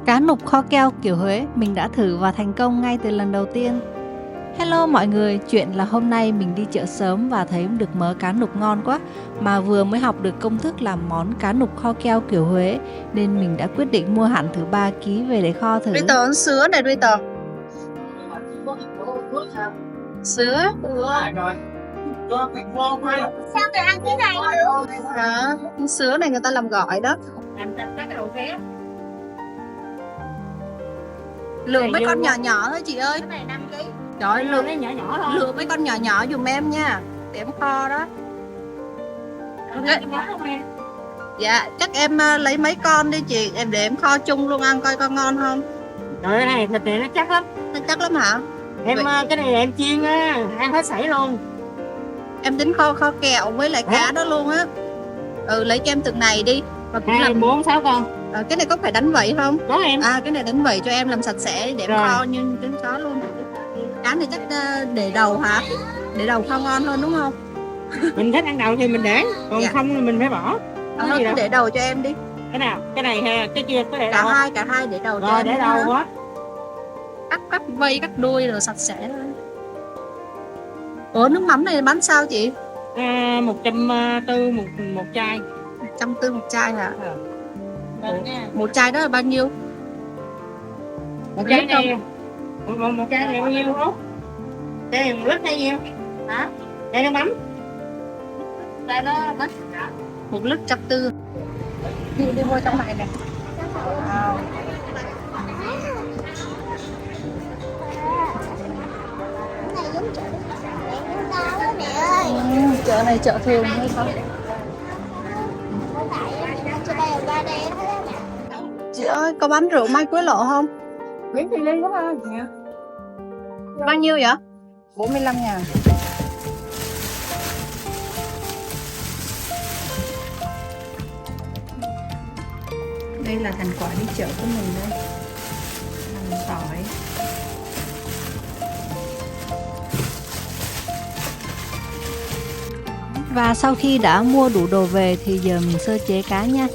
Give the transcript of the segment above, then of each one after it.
Cá nục kho keo kiểu Huế mình đã thử và thành công ngay từ lần đầu tiên. Hello mọi người, chuyện là hôm nay mình đi chợ sớm và thấy được mớ cá nục ngon quá, mà vừa mới học được công thức làm món cá nục kho keo kiểu Huế nên mình đã quyết định mua hẳn thử 3 kg về để kho thử. Rito ăn sứa này Rito. Sứa. Sao tôi ăn cái này? Đó, sứa này người ta làm gỏi đó. Lựa mấy con nhỏ nhỏ thôi chị ơi. Cái này 5 kg. Trời ơi, lựa Nhỏ nhỏ thôi. lựa mấy con nhỏ nhỏ dùm em nha. Để em kho đó. Dạ, chắc em lấy mấy con đi chị, em để em kho chung luôn ăn coi con ngon không. Trời ơi, này thịt này nó chắc lắm. Nó chắc lắm hả? Em Vậy cái này em chiên á, ăn hết sảy luôn. em tính kho kẹo với lại cá đó luôn á. Lấy cho em từng này đi. Và cũng 2, làm 4, 6 con. cái này có phải đánh vẩy không? Có em. Cái này đánh vẩy cho em làm sạch sẽ để em Rồi. kho như trứng chó luôn. Cá này chắc để đầu hả? Để đầu kho ngon hơn đúng không? Mình thích ăn đầu thì mình để, còn Dạ. không thì mình phải bỏ. Không gì Cứ đâu. để đầu cho em đi. Cái nào? Cái này ha, cái kia có để Cả đầu. hai để đầu cho Rồi em. để đi đầu ha. quá. Cắt vây cắt đuôi rồi sạch sẽ thôi. Ủa nước mắm này bán sao chị? 140 một chai. 140 một chai hả? Được nha. Một chai đó là bao nhiêu? Một chai này một chai này bao nhiêu không? Chai này 1 lít hay nhiêu? Hả? Chai nước mắm. Chai đó mất 1 lít 140. Đi mua trong này nè. Ờ. Cái này giống chợ đó mẹ ơi. Chợ này chợ thường hay không? Chị ơi, có bán rượu mai Quế Lộ không? Biến thì lên có không? Bao nhiêu vậy? 45.000. Đây là thành quả đi chợ của mình đây. Hành tỏi. Và sau khi đã mua đủ đồ về thì giờ mình sơ chế cá nha.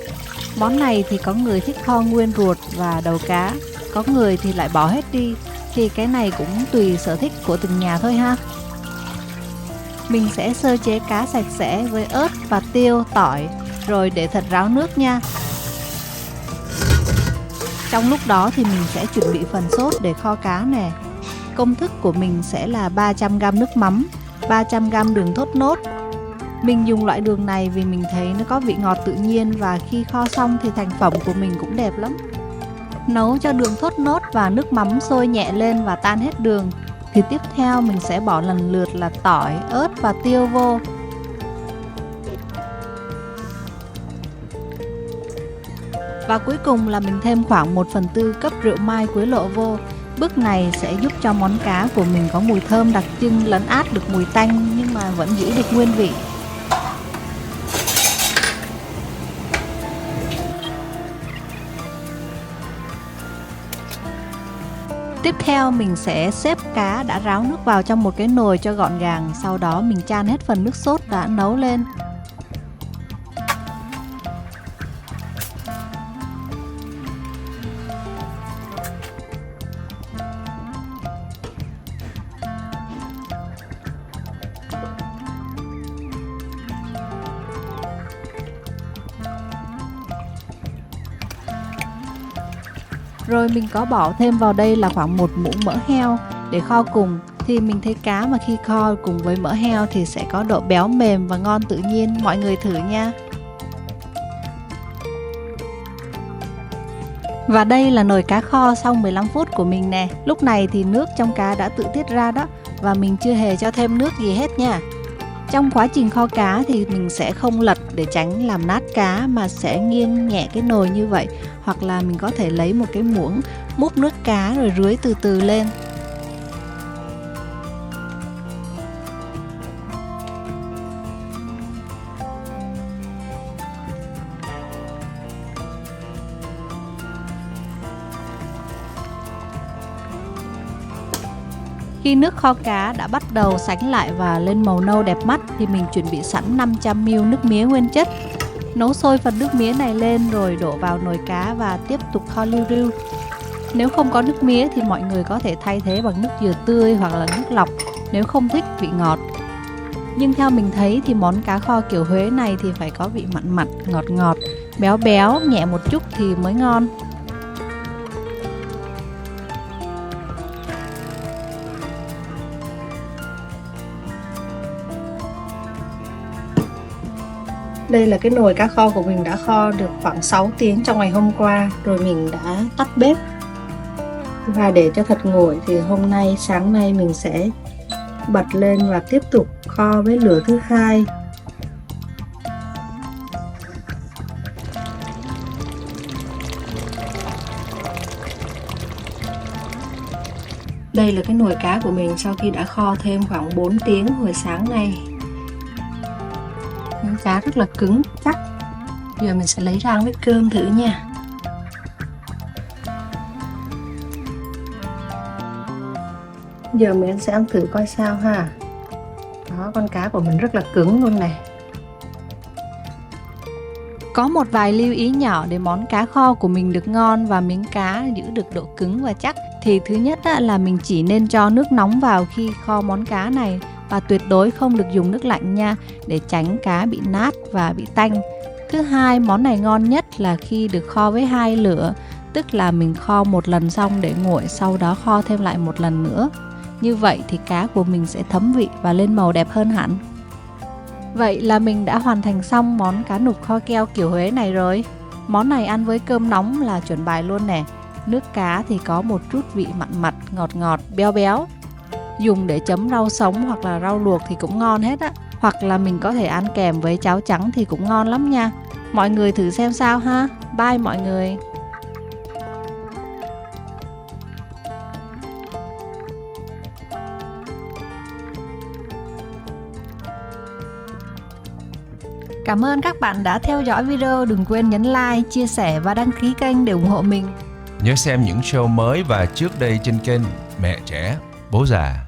Món này thì có người thích kho nguyên ruột và đầu cá, có người thì lại bỏ hết đi, thì cái này cũng tùy sở thích của từng nhà thôi ha. Mình sẽ sơ chế cá sạch sẽ với ớt và tiêu, tỏi, rồi để thật ráo nước nha. Trong lúc đó thì mình sẽ chuẩn bị phần sốt để kho cá nè. Công thức của mình sẽ là 300g nước mắm, 300g đường thốt nốt. Mình dùng loại đường này vì mình thấy nó có vị ngọt tự nhiên và khi kho xong thì thành phẩm của mình cũng đẹp lắm. Nấu cho đường thốt nốt và nước mắm sôi nhẹ lên và tan hết đường thì tiếp theo mình sẽ bỏ lần lượt là tỏi, ớt và tiêu vô. Và cuối cùng là mình thêm khoảng 1/4 cốc rượu mai Quế Lộ vô. Bước này sẽ giúp cho món cá của mình có mùi thơm đặc trưng lấn át được mùi tanh nhưng mà vẫn giữ được nguyên vị. Tiếp theo mình sẽ xếp cá đã ráo nước vào trong một cái nồi cho gọn gàng, sau đó mình chan hết phần nước sốt đã nấu lên. Rồi mình có bỏ thêm vào đây là khoảng 1 muỗng mỡ heo để kho cùng. Thì mình thấy cá mà khi kho cùng với mỡ heo thì sẽ có độ béo mềm và ngon tự nhiên, mọi người thử nha. Và đây là nồi cá kho sau 15 phút của mình nè. Lúc này thì nước trong cá đã tự tiết ra đó, và mình chưa hề cho thêm nước gì hết nha. Trong quá trình kho cá thì mình sẽ không lật để tránh làm nát cá mà sẽ nghiêng nhẹ cái nồi như vậy, hoặc là mình có thể lấy một cái muỗng múc nước cá rồi rưới từ từ lên. Khi nước kho cá đã bắt đầu sánh lại và lên màu nâu đẹp mắt thì mình chuẩn bị sẵn 500ml nước mía nguyên chất. Nấu sôi phần nước mía này lên rồi đổ vào nồi cá và tiếp tục kho liu riu. Nếu không có nước mía thì mọi người có thể thay thế bằng nước dừa tươi hoặc là nước lọc nếu không thích vị ngọt. Nhưng theo mình thấy thì món cá kho kiểu Huế này thì phải có vị mặn mặn, ngọt ngọt, béo béo, nhẹ một chút thì mới ngon. Đây là cái nồi cá kho của mình đã kho được khoảng 6 tiếng trong ngày hôm qua, rồi mình đã tắt bếp. Và để cho thật nguội thì hôm nay, sáng nay mình sẽ bật lên và tiếp tục kho với lửa thứ hai. Đây là cái nồi cá của mình sau khi đã kho thêm khoảng 4 tiếng hồi sáng nay. Miếng cá rất là cứng, chắc. Giờ mình sẽ lấy rang với cơm thử nha. Giờ mình sẽ ăn thử coi sao ha. Đó, con cá của mình rất là cứng luôn này. Có một vài lưu ý nhỏ để món cá kho của mình được ngon và miếng cá giữ được độ cứng và chắc. Thì thứ nhất là mình chỉ nên cho nước nóng vào khi kho món cá này, và tuyệt đối không được dùng nước lạnh nha, để tránh cá bị nát và bị tanh. Thứ hai, món này ngon nhất là khi được kho với 2 lửa, tức là mình kho một lần xong để nguội, sau đó kho thêm lại một lần nữa. Như vậy thì cá của mình sẽ thấm vị và lên màu đẹp hơn hẳn. Vậy là mình đã hoàn thành xong món cá nục kho keo kiểu Huế này rồi. Món này ăn với cơm nóng là chuẩn bài luôn nè. Nước cá thì có một chút vị mặn mặn, ngọt ngọt, béo béo. Dùng để chấm rau sống hoặc là rau luộc thì cũng ngon hết á. Hoặc là mình có thể ăn kèm với cháo trắng thì cũng ngon lắm nha. Mọi người thử xem sao ha. Bye mọi người. Cảm ơn các bạn đã theo dõi video. Đừng quên nhấn like, chia sẻ và đăng ký kênh để ủng hộ mình. Nhớ xem những show mới và trước đây trên kênh Mẹ Trẻ, Bố Già.